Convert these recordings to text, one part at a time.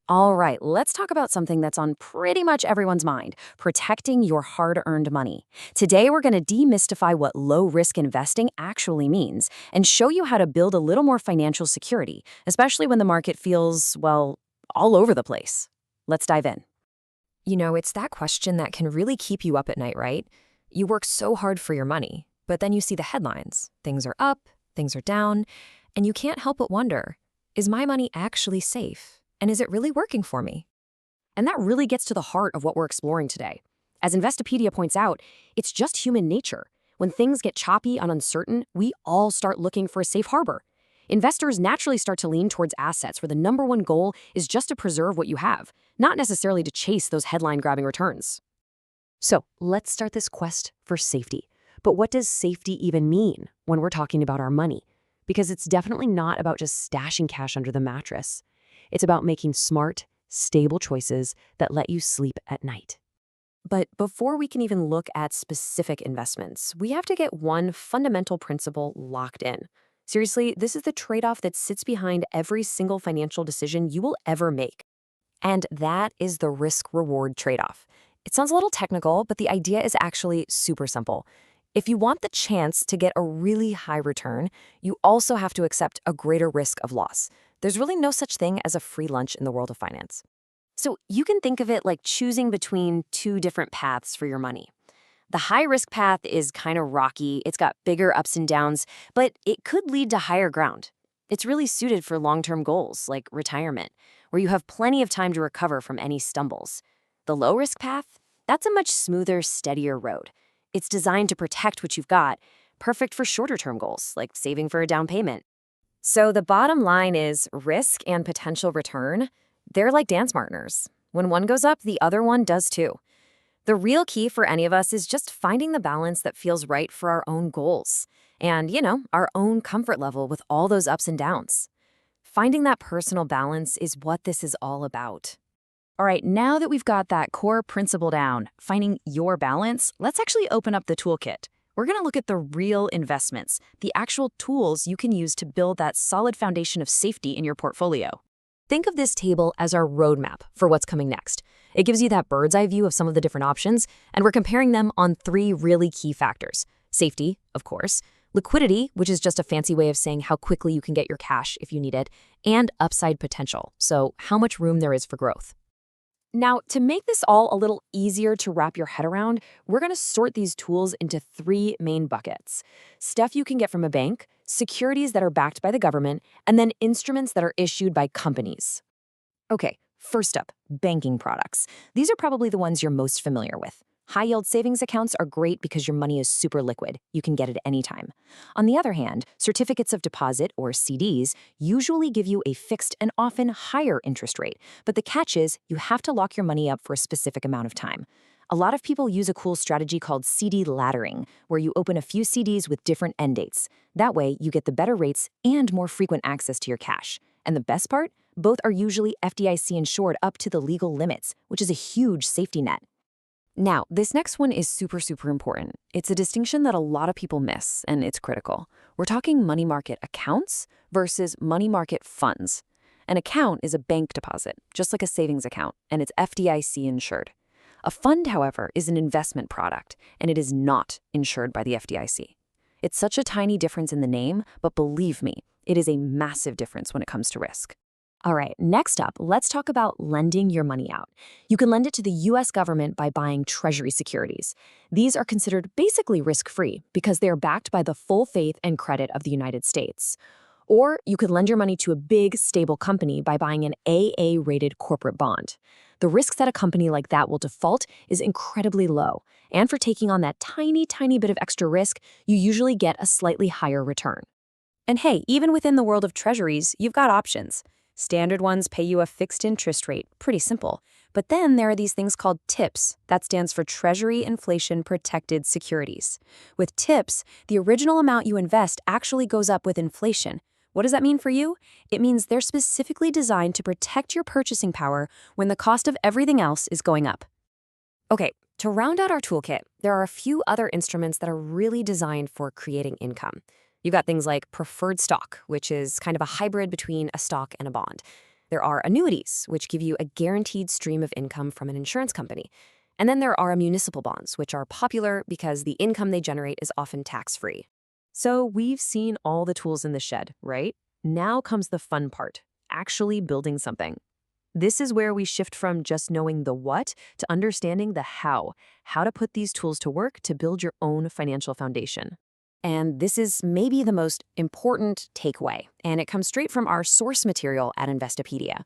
All right, let's talk about something that's on pretty much everyone's mind, protecting your hard-earned money. Today, we're going to demystify what low-risk investing actually means and show you how to build a little more financial security, especially when the market feels, well, all over the place. Let's dive in. It's that question that can really keep you up at night, right? You work so hard for your money, but then you see the headlines. Things are up, things are down, and you can't help but wonder, is my money actually safe? And is it really working for me? And that really gets to the heart of what we're exploring today. As Investopedia points out, it's just human nature. When things get choppy and uncertain, we all start looking for a safe harbor. Investors naturally start to lean towards assets where the number one goal is just to preserve what you have, not necessarily to chase those headline-grabbing returns. So let's start this quest for safety. But what does safety even mean when we're talking about our money? Because it's definitely not about just stashing cash under the mattress. It's about making smart, stable choices that let you sleep at night. But before we can even look at specific investments, we have to get one fundamental principle locked in. Seriously, this is the trade-off that sits behind every single financial decision you will ever make. And that is the risk-reward trade-off. It sounds a little technical, but the idea is actually super simple. If you want the chance to get a really high return, you also have to accept a greater risk of loss. There's really no such thing as a free lunch in the world of finance. So you can think of it like choosing between two different paths for your money. The high-risk path is kind of rocky, it's got bigger ups and downs, but it could lead to higher ground. It's really suited for long-term goals, like retirement, where you have plenty of time to recover from any stumbles. The low-risk path? That's a much smoother, steadier road. It's designed to protect what you've got, perfect for shorter-term goals, like saving for a down payment. So the bottom line is risk and potential return, they're like dance partners. When one goes up, the other one does too. The real key for any of us is just finding the balance that feels right for our own goals and, our own comfort level with all those ups and downs. Finding that personal balance is what this is all about. All right, now that we've got that core principle down, finding your balance, let's actually open up the toolkit. We're going to look at the real investments, the actual tools you can use to build that solid foundation of safety in your portfolio. Think of this table as our roadmap for what's coming next. It gives you that bird's eye view of some of the different options, and we're comparing them on three really key factors. Safety, of course, liquidity, which is just a fancy way of saying how quickly you can get your cash if you need it, and upside potential, so how much room there is for growth. Now, to make this all a little easier to wrap your head around, we're going to sort these tools into three main buckets. Stuff you can get from a bank, securities that are backed by the government, and then instruments that are issued by companies. Okay, first up, banking products. These are probably the ones you're most familiar with. High-yield savings accounts are great because your money is super liquid. You can get it anytime. On the other hand, certificates of deposit, or CDs, usually give you a fixed and often higher interest rate. But the catch is, you have to lock your money up for a specific amount of time. A lot of people use a cool strategy called CD laddering, where you open a few CDs with different end dates. That way, you get the better rates and more frequent access to your cash. And the best part? Both are usually FDIC insured up to the legal limits, which is a huge safety net. Now, this next one is super, super important. It's a distinction that a lot of people miss, and it's critical. We're talking money market accounts versus money market funds. An account is a bank deposit, just like a savings account, and it's FDIC insured. A fund, however, is an investment product, and it is not insured by the FDIC. It's such a tiny difference in the name, but believe me, it is a massive difference when it comes to risk. All right, next up, let's talk about lending your money out. You can lend it to the U.S. government by buying Treasury Securities. These are considered basically risk-free because they are backed by the full faith and credit of the United States. Or you could lend your money to a big, stable company by buying an AA-rated corporate bond. The risk that a company like that will default is incredibly low, and for taking on that tiny, tiny bit of extra risk, you usually get a slightly higher return. And hey, even within the world of treasuries, you've got options. Standard ones pay you a fixed interest rate, pretty simple. But then there are these things called TIPS. That stands for Treasury Inflation Protected Securities. With TIPS, the original amount you invest actually goes up with inflation. What does that mean for you? It means they're specifically designed to protect your purchasing power when the cost of everything else is going up. Okay, To round out our toolkit, there are a few other instruments that are really designed for creating income. You've got things like preferred stock, which is kind of a hybrid between a stock and a bond. There are annuities, which give you a guaranteed stream of income from an insurance company. And then there are municipal bonds, which are popular because the income they generate is often tax-free. So we've seen all the tools in the shed, right? Now comes the fun part, actually building something. This is where we shift from just knowing the what to understanding the how to put these tools to work to build your own financial foundation. And this is maybe the most important takeaway, and it comes straight from our source material at Investopedia.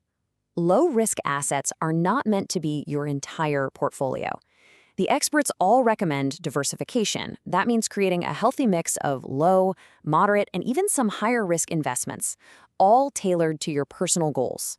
Low-risk assets are not meant to be your entire portfolio. The experts all recommend diversification. That means creating a healthy mix of low, moderate, and even some higher-risk investments, all tailored to your personal goals.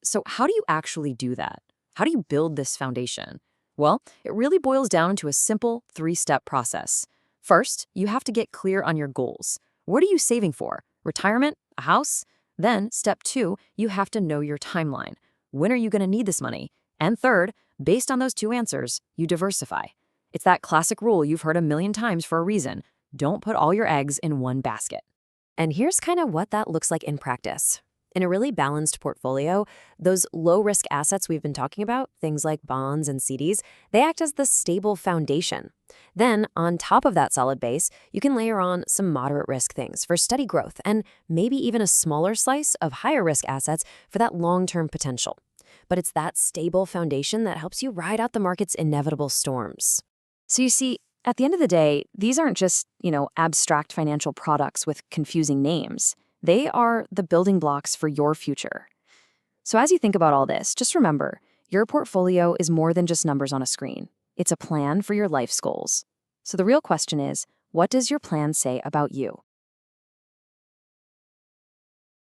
So how do you actually do that? How do you build this foundation? Well, it really boils down to a simple 3-step process. First, you have to get clear on your goals. What are you saving for? Retirement? A house? Then, step 2, you have to know your timeline. When are you going to need this money? And third, based on those 2 answers, you diversify. It's that classic rule you've heard a million times for a reason. Don't put all your eggs in one basket. And here's kind of what that looks like in practice. In a really balanced portfolio, those low-risk assets we've been talking about, things like bonds and CDs, they act as the stable foundation. Then, on top of that solid base, you can layer on some moderate-risk things for steady growth and maybe even a smaller slice of higher-risk assets for that long-term potential. But it's that stable foundation that helps you ride out the market's inevitable storms. So you see, at the end of the day, these aren't just, abstract financial products with confusing names. They are the building blocks for your future. So as you think about all this, just remember, your portfolio is more than just numbers on a screen. It's a plan for your life's goals. So the real question is, what does your plan say about you?